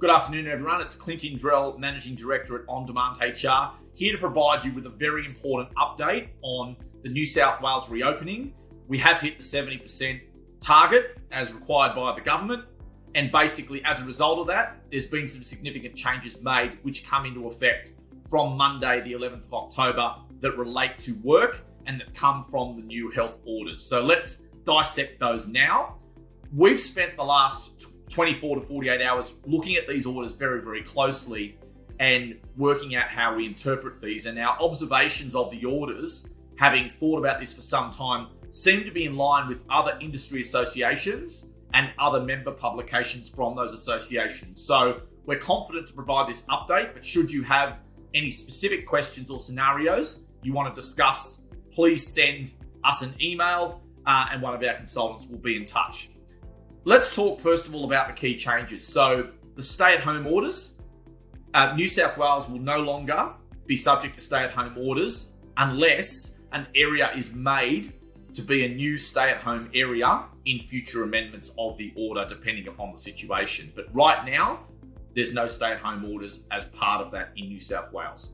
Good afternoon, everyone. It's Clinton Drell, Managing Director at On Demand HR, here to provide you with a very important update on the New South Wales reopening. We have hit the 70% target as required by the government. And basically, as a result of that, there's been some significant changes made which come into effect from Monday, the 11th of October, that relate to work and that come from the new health orders. So let's dissect those now. We've spent the last 24 to 48 hours looking at these orders very, very closely and working out how we interpret these. And our observations of the orders, having thought about this for some time, seem to be in line with other industry associations and other member publications from those associations. So we're confident to provide this update, but should you have any specific questions or scenarios you want to discuss, please send us an email and one of our consultants will be in touch. Let's talk first of all about the key changes. So the stay-at-home orders, New South Wales will no longer be subject to stay-at-home orders unless an area is made to be a new stay-at-home area in future amendments of the order, depending upon the situation. But right now, there's no stay-at-home orders as part of that in New South Wales.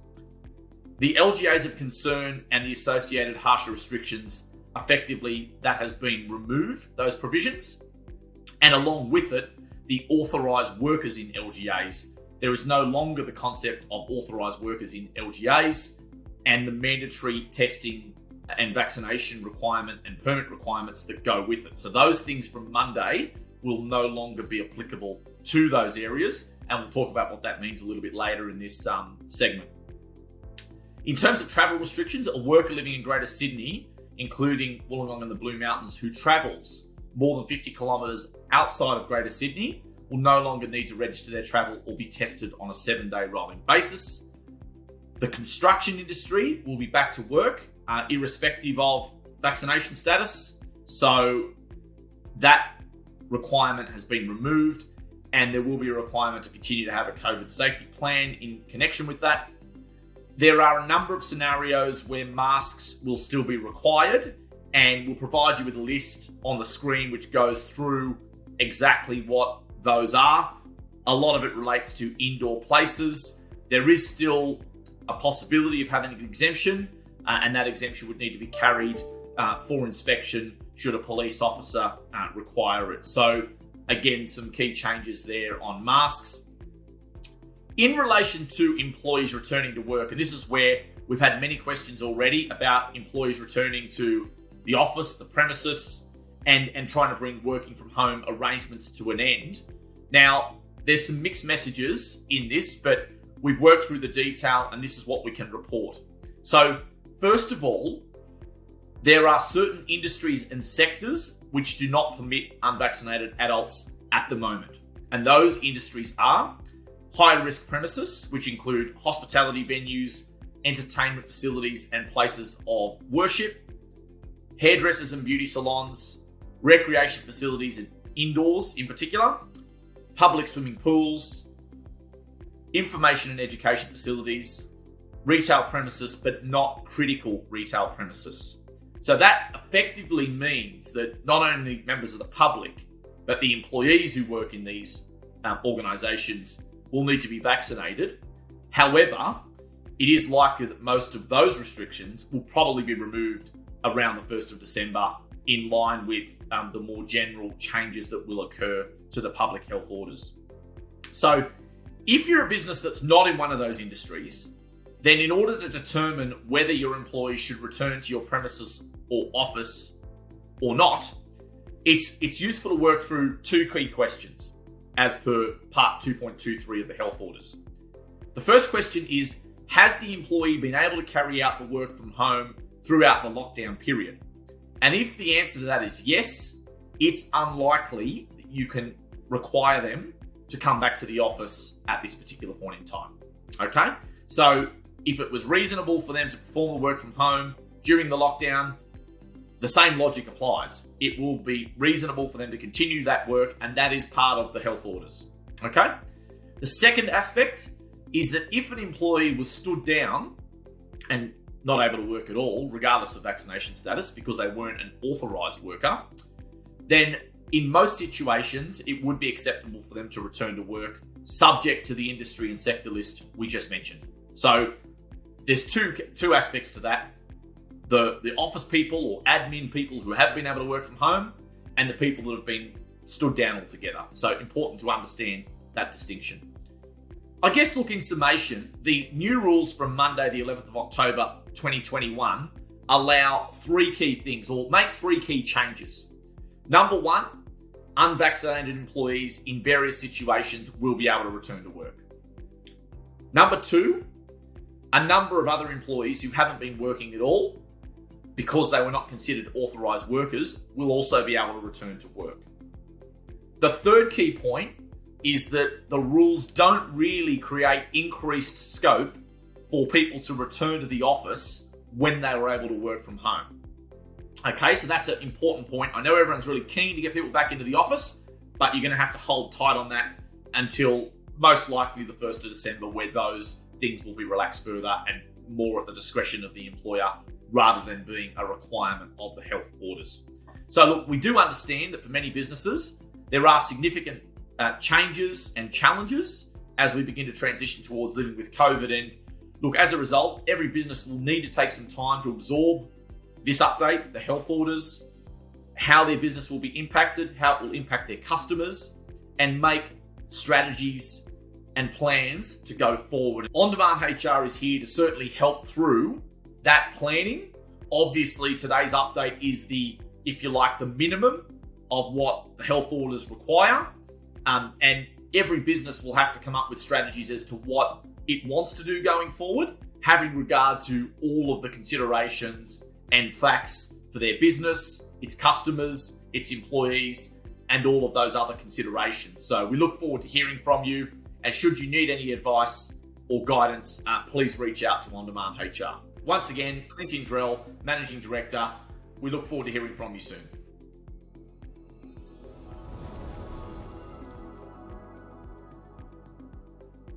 The LGAs of concern and the associated harsher restrictions, effectively, that has been removed, those provisions. And along with it, the authorised workers in LGAs. There is no longer the concept of authorised workers in LGAs, and the mandatory testing and vaccination requirement and permit requirements that go with it. So those things from Monday will no longer be applicable to those areas, and we'll talk about what that means a little bit later in this segment. In terms of travel restrictions, a worker living in Greater Sydney, including Wollongong and the Blue Mountains, who travels more than 50 kilometres outside of Greater Sydney will no longer need to register their travel or be tested on a 7-day rolling basis. The construction industry will be back to work, irrespective of vaccination status. So that requirement has been removed, and there will be a requirement to continue to have a COVID safety plan in connection with that. There are a number of scenarios where masks will still be required, and we'll provide you with a list on the screen which goes through exactly what those are. A lot of it relates to indoor places. There is still a possibility of having an exemption, and that exemption would need to be carried for inspection should a police officer require it. So again, some key changes there on masks. In relation to employees returning to work, and this is where we've had many questions already about employees returning to the office, the premises, and trying to bring working from home arrangements to an end. Now, there's some mixed messages in this, but we've worked through the detail and this is what we can report. So, first of all, there are certain industries and sectors which do not permit unvaccinated adults at the moment. And those industries are high-risk premises, which include hospitality venues, entertainment facilities and places of worship, hairdressers and beauty salons, recreation facilities and indoors in particular, public swimming pools, information and education facilities, retail premises, but not critical retail premises. So that effectively means that not only members of the public, but the employees who work in these organisations will need to be vaccinated. However, it is likely that most of those restrictions will probably be removed around the 1st of December in line with the more general changes that will occur to the public health orders. So if you're a business that's not in one of those industries, then in order to determine whether your employees should return to your premises or office or not, it's useful to work through two key questions as per part 2.23 of the health orders. The first question is, has the employee been able to carry out the work from home throughout the lockdown period? And if the answer to that is yes, it's unlikely that you can require them to come back to the office at this particular point in time. Okay? So if it was reasonable for them to perform the work from home during the lockdown, the same logic applies. It will be reasonable for them to continue that work, and that is part of the health orders. Okay? The second aspect is that if an employee was stood down and not able to work at all, regardless of vaccination status, because they weren't an authorised worker, then in most situations, it would be acceptable for them to return to work subject to the industry and sector list we just mentioned. So there's two aspects to that. The office people or admin people who have been able to work from home, and the people that have been stood down altogether. So important to understand that distinction. I guess, look, in summation, the new rules from Monday, the 11th of October, 2021, allow three key things, or make three key changes. Number one, unvaccinated employees in various situations will be able to return to work. Number two, a number of other employees who haven't been working at all because they were not considered authorised workers will also be able to return to work. The third key point is that the rules don't really create increased scope for people to return to the office when they were able to work from home. Okay, so that's an important point. I know everyone's really keen to get people back into the office, but you're going to have to hold tight on that until most likely the 1st of December, where those things will be relaxed further and more at the discretion of the employer rather than being a requirement of the health orders. So look, we do understand that for many businesses, there are significant changes and challenges as we begin to transition towards living with COVID. And look, as a result, every business will need to take some time to absorb this update, the health orders, how their business will be impacted, how it will impact their customers, and make strategies and plans to go forward. On-Demand HR is here to certainly help through that planning. Obviously, today's update is the, if you like, the minimum of what the health orders require. And every business will have to come up with strategies as to what it wants to do going forward, having regard to all of the considerations and facts for their business, its customers, its employees, and all of those other considerations. So we look forward to hearing from you. And should you need any advice or guidance, please reach out to On-Demand HR. Once again, Clint Indrell, Managing Director. We look forward to hearing from you soon.